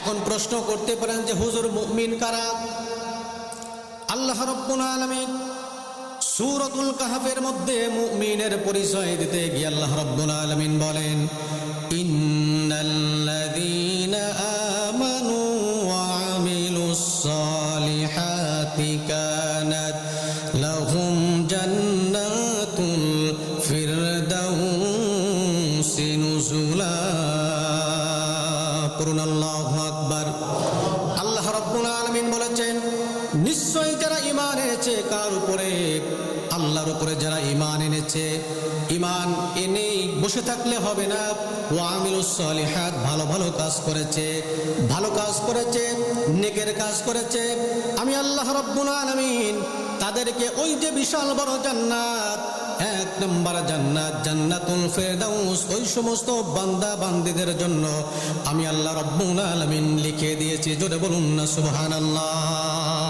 এখন প্রশ্ন করতে পারেন যে হুজুর মুমিন কারা? আল্লাহ রাব্বুল আলামিন সূরাতুল কাহফের মধ্যে মুমিনের পরিচয় দিতে গিয়ে আল্লাহ রাব্বুল আলামিন বলেন, ইন্নাল্লাযীনা আমানু ওয়া আমিলুস সালিহাতি কানাত লাহুম জান্নাতুল ফিরদাউসি নুজুলা। পড়ুন আল্লাহু আকবার। আল্লাহ রাব্বুল আলামিন বলেছেন, নিশ্চয়ই যারা ঈমান এনেছে, কার উপরে? আল্লাহর উপরে যারা ঈমান এনেছে, ঈমান এনে বসে থাকলে হবে না, ওয়া আমিলুস সালিহাত, ভালো ভালো কাজ করেছে, ভালো কাজ করেছে, নেকের কাজ করেছে, আমি আল্লাহ রাব্বুল আলামিন তাদেরকে ওই যে বিশাল বড় জান্নাত, এক নম্বর জান্নাত জান্নাতুল ফিরদাউস, ওই সমস্ত বান্দা বান্দীদের জন্য আমি আল্লাহ রাব্বুল আলামিন লিখে দিয়েছি। জোরে বলুন না সুবহানাল্লাহ।